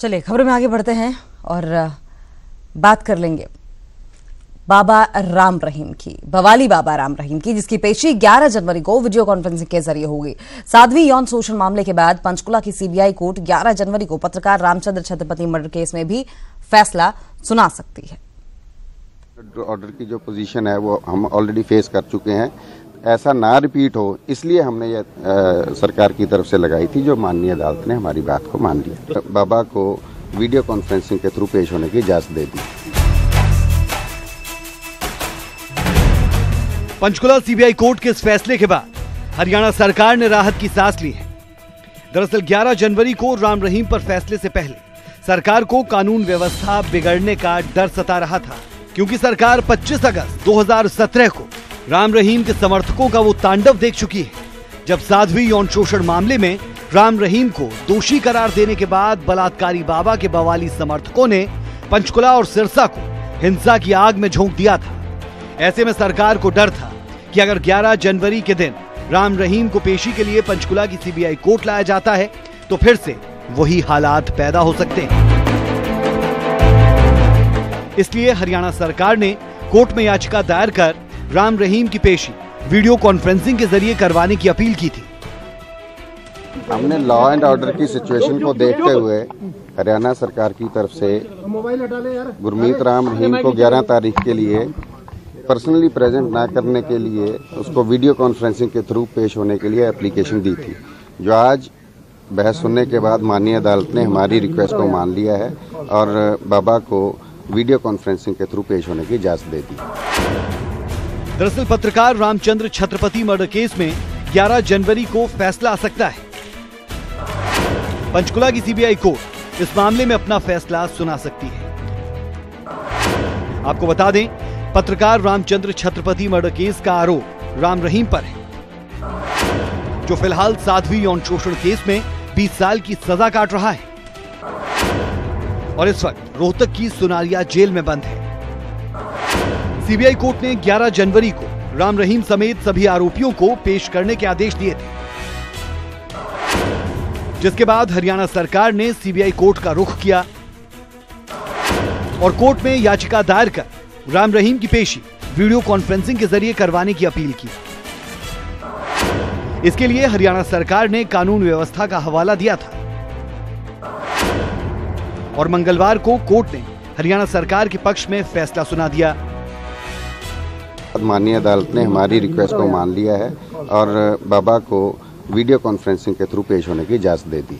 चलिए खबर में आगे बढ़ते हैं और बात कर लेंगे बाबा राम रहीम की, बवाली बाबा राम रहीम की, जिसकी पेशी 11 जनवरी को वीडियो कॉन्फ्रेंसिंग के जरिए होगी। साध्वी यौन शोषण मामले के बाद पंचकुला की सीबीआई कोर्ट 11 जनवरी को पत्रकार रामचंद्र छत्रपति मर्डर केस में भी फैसला सुना सकती है। ऑर्डर की जो पोजीशन है वो हम ऑलरेडी फेस कर चुके हैं, ऐसा ना रिपीट हो इसलिए हमने ये सरकार की तरफ से लगाई थी, जो माननीय अदालत ने हमारी बात को मान लिया। तो बाबा को वीडियो कॉन्फ्रेंसिंग के थ्रू पेश होने की इजाजत दे दी। पंचकुला सीबीआई कोर्ट के इस फैसले के बाद हरियाणा सरकार ने राहत की सांस ली है। दरअसल 11 जनवरी को राम रहीम पर फैसले से पहले सरकार को कानून व्यवस्था बिगड़ने का डर सता रहा था, क्योंकि सरकार 25 अगस्त 2017 को राम रहीम के समर्थकों का वो तांडव देख चुकी है, जब साध्वी यौन शोषण मामले में राम रहीम को दोषी करार देने के बाद बलात्कारी बाबा के बवाली समर्थकों ने पंचकुला और सिरसा को हिंसा की आग में झोंक दिया था। ऐसे में सरकार को डर था कि अगर 11 जनवरी के दिन राम रहीम को पेशी के लिए पंचकुला की सीबीआई कोर्ट लाया जाता है तो फिर से वही हालात पैदा हो सकते हैं। इसलिए हरियाणा सरकार ने कोर्ट में याचिका दायर कर राम रहीम की पेशी वीडियो कॉन्फ्रेंसिंग के जरिए करवाने की अपील की थी। हमने लॉ एंड ऑर्डर की सिचुएशन को देखते हुए हरियाणा सरकार की तरफ से गुरमीत राम रहीम को 11 तारीख के लिए पर्सनली प्रेजेंट ना करने के लिए उसको वीडियो कॉन्फ्रेंसिंग के थ्रू पेश होने के लिए एप्लीकेशन दी थी, जो आज बहस सुनने के बाद माननीय अदालत ने हमारी रिक्वेस्ट को मान लिया है और बाबा को वीडियो कॉन्फ्रेंसिंग के थ्रू पेश होने की इजाजत दे दी। दरअसल पत्रकार रामचंद्र छत्रपति मर्डर केस में 11 जनवरी को फैसला आ सकता है। पंचकुला की सीबीआई कोर्ट इस मामले में अपना फैसला सुना सकती है। आपको बता दें, पत्रकार रामचंद्र छत्रपति मर्डर केस का आरोप राम रहीम पर है, जो फिलहाल साध्वी यौन शोषण केस में 20 साल की सजा काट रहा है और इस वक्त रोहतक की सुनारिया जेल में बंद है। सीबीआई कोर्ट ने 11 जनवरी को राम रहीम समेत सभी आरोपियों को पेश करने के आदेश दिए थे, जिसके बाद हरियाणा सरकार ने सीबीआई कोर्ट का रुख किया और कोर्ट में याचिका दायर कर राम रहीम की पेशी वीडियो कॉन्फ्रेंसिंग के जरिए करवाने की अपील की। इसके लिए हरियाणा सरकार ने कानून व्यवस्था का हवाला दिया था और मंगलवार को कोर्ट ने हरियाणा सरकार के पक्ष में फैसला सुना दिया। माननीय अदालत ने हमारी रिक्वेस्ट को मान लिया है और बाबा को वीडियो कॉन्फ्रेंसिंग के थ्रू पेश होने की इजाजत दे दी।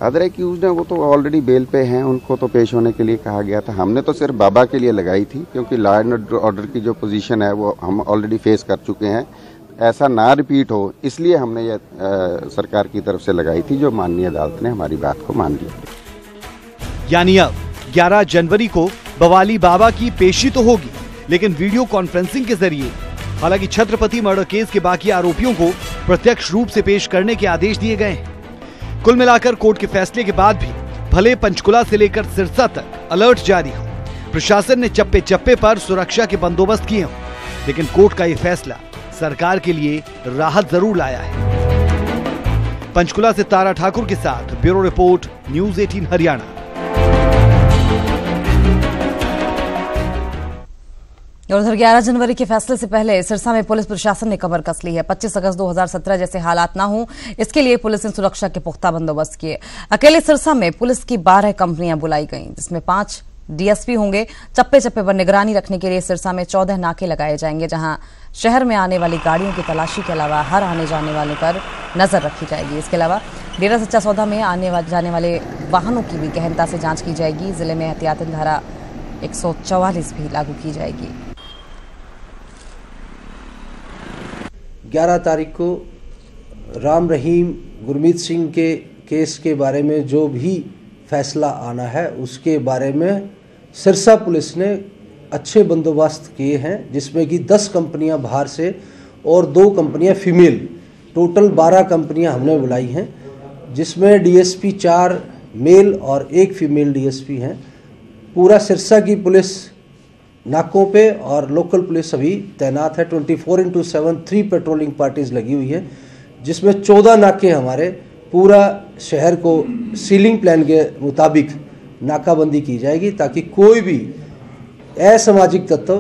अदर एक्यूज्ड हैं वो तो ऑलरेडी बेल पे हैं, उनको तो पेश होने के लिए कहा गया था। हमने तो सिर्फ बाबा के लिए लगाई थी, क्योंकि लॉ एंड ऑर्डर की जो पोजीशन है वो हम ऑलरेडी फेस कर चुके हैं, ऐसा ना रिपीट हो इसलिए हमने ये सरकार की तरफ से लगाई थी, जो माननीय अदालत ने हमारी बात को मान लिया। यानी अब 11 जनवरी को बवाली बाबा की पेशी तो होगी, लेकिन वीडियो कॉन्फ्रेंसिंग के जरिए। हालांकि छत्रपति मर्डर केस के बाकी आरोपियों को प्रत्यक्ष रूप से पेश करने के आदेश दिए गए हैं। कुल मिलाकर कोर्ट के फैसले के बाद भी भले पंचकुला से लेकर सिरसा तक अलर्ट जारी हो, प्रशासन ने चप्पे चप्पे पर सुरक्षा के बंदोबस्त किए हों, लेकिन कोर्ट का यह फैसला सरकार के लिए राहत जरूर लाया है। पंचकुला से तारा ठाकुर के साथ ब्यूरो रिपोर्ट, न्यूज़ 18 हरियाणा। और उधर 11 जनवरी के फैसले से पहले सिरसा में पुलिस प्रशासन ने कमर कस ली है। 25 अगस्त 2017 जैसे हालात ना हो, इसके लिए पुलिस ने सुरक्षा के पुख्ता बंदोबस्त किए। अकेले सिरसा में पुलिस की 12 कंपनियां बुलाई गईं, जिसमें 5 डीएसपी होंगे। चप्पे चप्पे पर निगरानी रखने के लिए सिरसा में 14 नाके लगाए जाएंगे, जहां शहर में आने वाली गाड़ियों की तलाशी के अलावा हर आने जाने वाले पर नजर रखी जाएगी। इसके अलावा डेरा सच्चा सौदा में आने जाने वाले वाहनों की भी गहनता से जांच की जाएगी। जिले में एहतियातन धारा 144 भी लागू की जाएगी। 11 तारीख को राम रहीम गुरमीत सिंह के केस के बारे में जो भी फैसला आना है, उसके बारे में सिरसा पुलिस ने अच्छे बंदोबस्त किए हैं, जिसमें कि 10 कंपनियां बाहर से और 2 कंपनियां फीमेल, टोटल 12 कंपनियां हमने बुलाई हैं, जिसमें डीएसपी 4 मेल और 1 फीमेल डीएसपी हैं। पूरा सिरसा की पुलिस नाकों पे और लोकल पुलिस अभी तैनात है। 24/7 3 पेट्रोलिंग पार्टीज लगी हुई है, जिसमें 14 नाके हमारे पूरा शहर को सीलिंग प्लान के मुताबिक नाकाबंदी की जाएगी ताकि कोई भी असामाजिक तत्व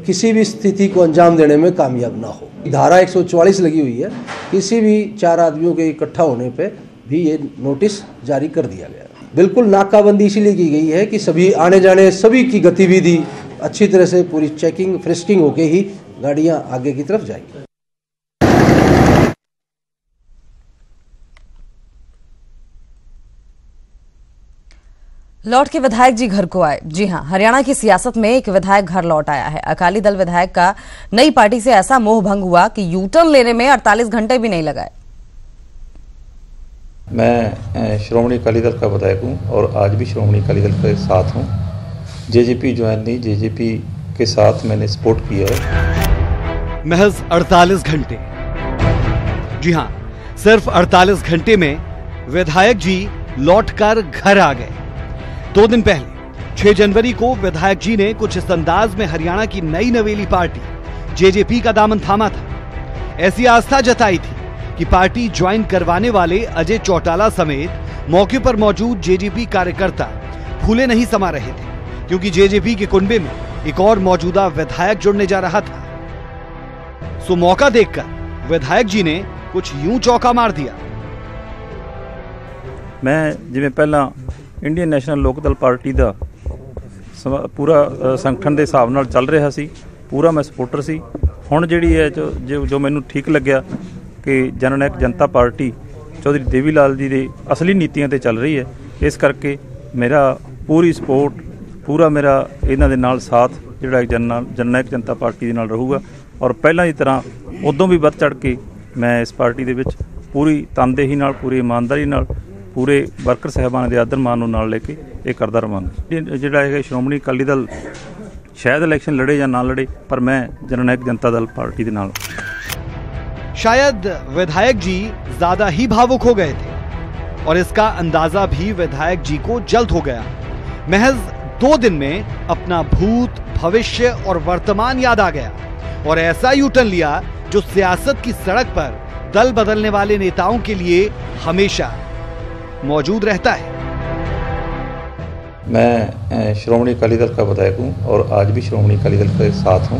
किसी भी स्थिति को अंजाम देने में कामयाब ना हो। धारा 144 लगी हुई है, किसी भी 4 आदमियों के इकट्ठा होने पे भी ये नोटिस जारी कर दिया गया। बिल्कुल नाकाबंदी इसीलिए की गई है कि सभी आने जाने सभी की गतिविधि अच्छी तरह से पूरी चेकिंग फ्रिस्किंग होके ही गाड़ियां आगे की तरफ जाएंगी। लौट के विधायक जी घर को आए। जी हां, हरियाणा की सियासत में एक विधायक घर लौट आया है। अकाली दल विधायक का नई पार्टी से ऐसा मोह भंग हुआ कि यू टर्न लेने में 48 घंटे भी नहीं लगाए। मैं श्रोमणी अकाली दल का विधायक हूं और आज भी श्रोमणी अकाली दल के साथ हूं। जेजेपी ज्वाइन नहीं, जेजेपी के साथ मैंने सपोर्ट किया है। महज 48 घंटे, जी हां, सिर्फ 48 घंटे में विधायक जी लौटकर घर आ गए। 2 दिन पहले 6 जनवरी को विधायक जी ने कुछ इस अंदाज में हरियाणा की नई नवेली पार्टी जेजेपी का दामन थामा था। ऐसी आस्था जताई थी कि पार्टी ज्वाइन करवाने वाले अजय चौटाला समेत मौके पर मौजूद जेजेपी कार्यकर्ता फूले नहीं समा रहे थे, क्योंकि जेजेपी के कुनबे में एक और मौजूदा विधायक जुड़ने जा रहा था। सो मौका देखकर विधायक जी ने कुछ यूं चौका मार दिया। मैं जिवें पहला इंडियन नैशनल लोक दल पार्टी का पूरा संगठन के हिसाब नाल चल रहा सी, पूरा मैं सपोर्टर सी। हुण जिहड़ी है जो मैनूं ठीक लग्या कि जननायक जनता पार्टी चौधरी देवी लाल जी की असली नीतियां ते चल रही है, इस करके मेरा पूरी सपोर्ट, पूरा मेरा इन्हां दे नाल साथ जिहड़ा जननायक जनता पार्टी दे नाल रहूगा। और पहलां की तरह उदों भी वध चढ़ के मैं इस पार्टी दे विच पूरी तनदेही नाल, पूरी ईमानदारी नाल, पूरे वर्कर साहबान के आदर मान नाल लेके ये करदा रहांगा। जिहड़ा है श्रोमणी अकाली दल शायद इलैक्शन लड़े या ना लड़े, पर मैं जननायक जनता दल पार्टी के नाल। शायद विधायक जी ज्यादा ही भावुक हो गए थे और इसका अंदाजा भी विधायक जी को जल्द हो गया। महज 2 दिन में अपना भूत, भविष्य और वर्तमान याद आ गया और ऐसा यू टर्न लिया जो सियासत की सड़क पर दल बदलने वाले नेताओं के लिए हमेशा मौजूद रहता है। मैं श्रोमणी अकाली दल का विधायक हूं और आज भी श्रोमणी अकाली दल के साथ हूं।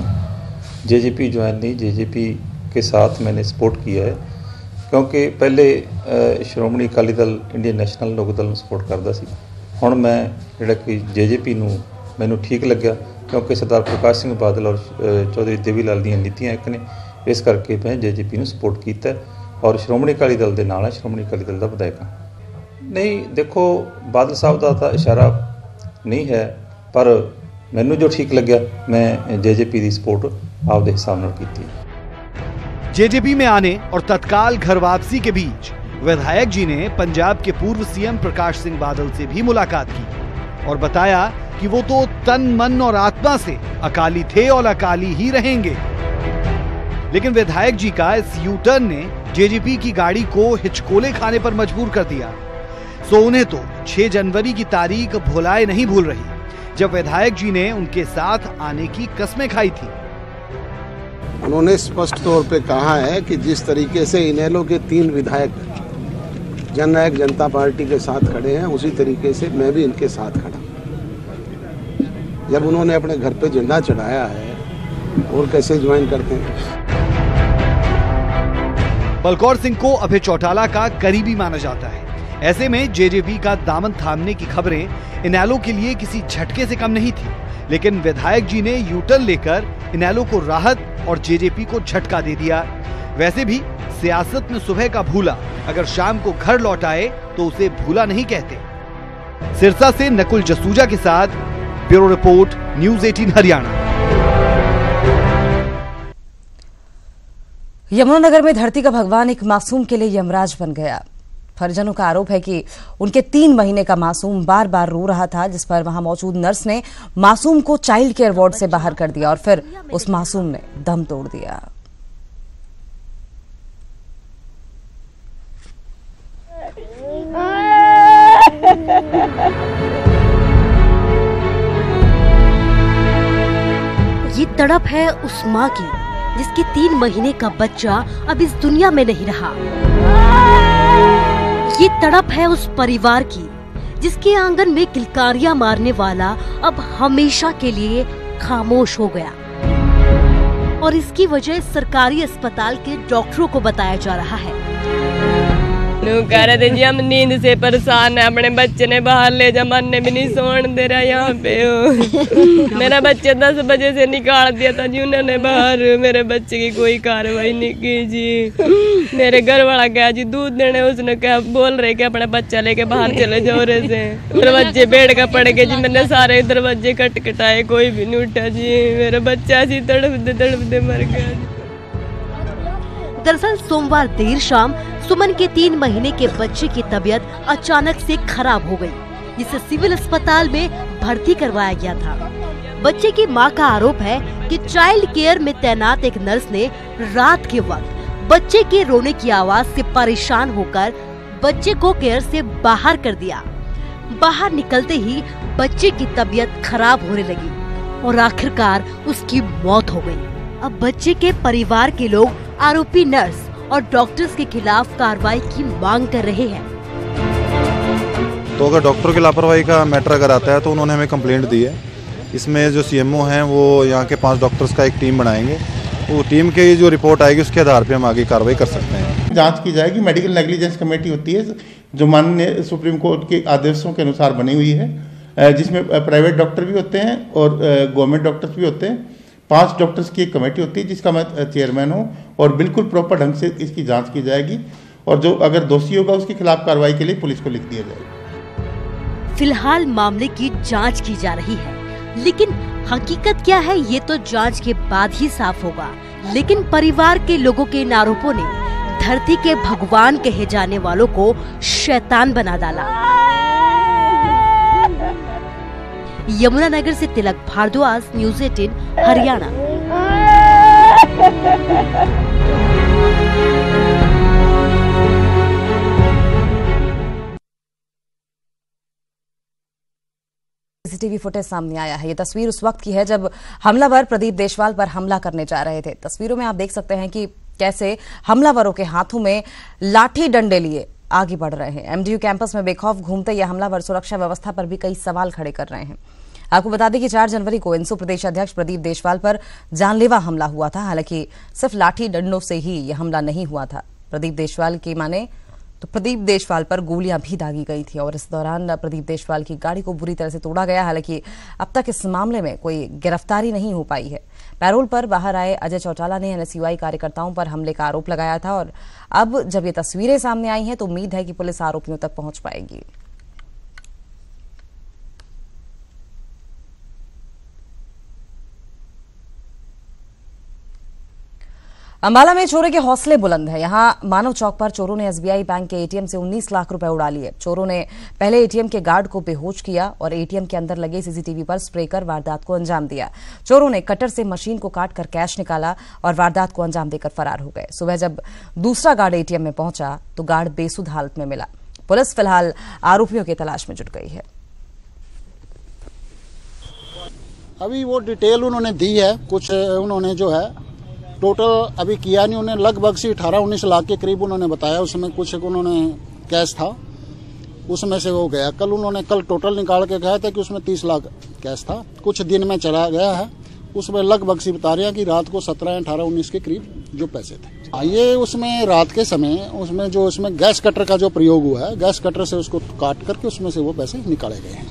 जेजेपी ज्वाइन नहीं, जेजेपी के साथ मैंने सपोर्ट किया है, क्योंकि पहले श्रोमणी अकाली दल इंडियन नैशनल लोक दल सपोर्ट करता सी। हुण मैं जिहड़ा कि जेजेपी नूं मैनूं ठीक लग्या, क्योंकि सरदार प्रकाश सिंह बादल और चौधरी देवी लाल दी नीतियां एक ने, इस करके मैं जेजेपी नूं सपोर्ट किया और श्रोमणी अकाली दल दे नाल श्रोमणी अकाली दल दा विधायक हां। नहीं देखो, बादल साहब का तो इशारा नहीं है, पर मैनू जो ठीक लग्या मैं जेजेपी की सपोर्ट आपके हिसाब नाल कीती। जेजेपी में आने और तत्काल घर वापसी के बीच विधायक जी ने पंजाब के पूर्व सीएम प्रकाश सिंह बादल से भी मुलाकात की और बताया कि वो तो तन, मन और आत्मा से अकाली थे और अकाली ही रहेंगे। लेकिन विधायक जी का इस यू टर्न ने जेजेपी की गाड़ी को हिचकोले खाने पर मजबूर कर दिया। सो उन्हें तो 6 जनवरी की तारीख भुलाए नहीं भूल रही, जब विधायक जी ने उनके साथ आने की कसमें खाई थी। उन्होंने स्पष्ट तौर पे कहा है कि जिस तरीके से इनेलो के 3 विधायक जननायक जनता पार्टी के साथ खड़े हैं, उसी तरीके से मैं भी इनके साथ खड़ा। जब उन्होंने अपने घर पे झंडा चढ़ाया है और कैसे ज्वाइन करते हैं। बलकौर सिंह को अभय चौटाला का करीबी माना जाता है। ऐसे में जेजेपी का दामन थामने की खबरें इनेलो के लिए किसी झटके से कम नहीं थी, लेकिन विधायक जी ने यू टर्न लेकर इनेलो को राहत और जेजेपी को झटका दे दिया। वैसे भी सियासत में सुबह का भूला अगर शाम को घर लौट आए तो उसे भूला नहीं कहते। सिरसा से नकुल जसूजा के साथ bureau report, news 18 Haryana. Yamunanagar में धरती का भगवान एक मासूम के लिए यमराज बन गया। परिजनों का आरोप है कि उनके 3 महीने का मासूम बार बार रो रहा था, जिस पर वहां मौजूद नर्स ने मासूम को चाइल्ड केयर वार्ड से बाहर कर दिया और फिर उस मासूम ने दम तोड़ दिया। ये तड़प है उस माँ की जिसके 3 महीने का बच्चा अब इस दुनिया में नहीं रहा। ये तड़प है उस परिवार की जिसके आंगन में किलकारियां मारने वाला अब हमेशा के लिए खामोश हो गया। और इसकी वजह सरकारी अस्पताल के डॉक्टरों को बताया जा रहा है। कह रहे थे जी हम नींद से परेशान है, अपने बच्चे ने बाहर ले जा, मन ने भी नहीं सोने दे रहा यहाँ पे हो। मेरा बच्चे 10 बजे से निकाल दिया था जी उन्होंने बाहर, मेरे बच्चे की कोई कार्रवाई नहीं की जी। मेरे घर वाला गया जी दूध देने, उसने क्या बोल रहे कि अपना बच्चा लेके बाहर चले जाओ रे से। दरवाजे बेड़ का पड़ गए जी, मैंने सारे दरवाजे खटखटाए, कोई भी नहीं उठा जी। मेरा बच्चा ऐसी तड़पते मर गया। दरअसल सोमवार देर शाम सुमन के 3 महीने के बच्चे की तबीयत अचानक से खराब हो गई, जिसे सिविल अस्पताल में भर्ती करवाया गया था। बच्चे की मां का आरोप है कि चाइल्ड केयर में तैनात एक नर्स ने रात के वक्त बच्चे के रोने की आवाज से परेशान होकर बच्चे को केयर से बाहर कर दिया। बाहर निकलते ही बच्चे की तबीयत खराब होने लगी और आखिरकार उसकी मौत हो गई। अब बच्चे के परिवार के लोग आरोपी नर्स और डॉक्टर्स के खिलाफ कार्रवाई की मांग कर रहे हैं। तो अगर डॉक्टर की लापरवाही का मैटर अगर आता है तो उन्होंने हमें कंप्लेंट दी है। इसमें जो सीएमओ हैं वो यहाँ के 5 डॉक्टर्स का एक टीम बनाएंगे, वो टीम की जो रिपोर्ट आएगी उसके आधार पे हम आगे कार्रवाई कर सकते हैं। जांच की जाएगी। मेडिकल नेग्लिजेंस कमेटी होती है जो माननीय सुप्रीम कोर्ट के आदेशों के अनुसार बनी हुई है, जिसमें प्राइवेट डॉक्टर भी होते हैं और गवर्नमेंट डॉक्टर्स भी होते हैं। 5 डॉक्टर्स की एक कमेटी होती है जिसका मैं चेयरमैन हूँ, और बिल्कुल प्रॉपर ढंग से इसकी जांच की जाएगी और जो अगर दोषी होगा उसके खिलाफ कार्रवाई के लिए पुलिस को लिख दिया जाएगा। फिलहाल मामले की जांच की जा रही है, लेकिन हकीकत क्या है ये तो जांच के बाद ही साफ होगा। लेकिन परिवार के लोगों के इन आरोपों ने धरती के भगवान कहे जाने वालों को शैतान बना डाला। यमुनानगर से Tilak Bhardwaj, news 18 Haryana. CCTV footage सामने आया है। ये तस्वीर उस वक्त की है जब हमलावर प्रदीप देशवाल पर हमला करने जा रहे थे। तस्वीरों में आप देख सकते हैं कि कैसे हमलावरों के हाथों में लाठी डंडे लिए आगे बढ़ रहे हैं। एमडीयू कैंपस में बेखौफ घूमते ये हमलावर सुरक्षा व्यवस्था पर भी कई सवाल खड़े कर रहे हैं। आपको बता दें कि 4 जनवरी को इंसू प्रदेश अध्यक्ष प्रदीप देशवाल पर जानलेवा हमला हुआ था। हालांकि सिर्फ लाठी डंडों से ही यह हमला नहीं हुआ था। प्रदीप देशवाल की माने तो प्रदीप देशवाल पर गोलियां भी दागी गई थी और इस दौरान प्रदीप देशवाल की गाड़ी को बुरी तरह से तोड़ा गया। हालांकि अब तक इस मामले में कोई गिरफ्तारी नहीं हो पाई है। पैरोल पर बाहर आए अजय चौटाला ने एनएसयूआई कार्यकर्ताओं पर हमले का आरोप लगाया था और अब जब ये तस्वीरें सामने आई हैं तो उम्मीद है कि पुलिस आरोपियों तक पहुंच पाएगी। अंबाला में चोरों के हौसले बुलंद है। यहां मानव चौक पर चोरों ने एसबीआई बैंक के एटीएम से 19 लाख रुपए उड़ा लिए। चोरों ने पहले एटीएम के गार्ड को बेहोश किया और एटीएम के अंदर लगे सीसीटीवी पर स्प्रे कर वारदात को अंजाम दिया। चोरों ने कटर से मशीन को काटकर कैश निकाला और वारदात को अंजाम देकर फरार हो गए। सुबह जब दूसरा गार्ड एटीएम में पहुंचा तो गार्ड बेसुध हालत में मिला। पुलिस फिलहाल आरोपियों की तलाश में जुट गई है। अभी वो डिटेल उन्होंने दी है, कुछ उन्होंने जो है टोटल अभी किया नहीं, उन्होंने लगभग से 18-19 लाख के करीब उन्होंने बताया। उसमें कुछ उन्होंने कैश था, उसमें से वो गया। कल टोटल निकाल के गया था कि उसमें 30 लाख कैश था। कुछ दिन में चला गया है, उसमें लगभग से बता रहे हैं कि रात को 17-18-19 के करीब जो पैसे थे। ये उसमें रात के समय उसमें गैस कटर का जो प्रयोग हुआ है, गैस कटर से उसको काट करके उसमें से वो पैसे निकाले गए हैं।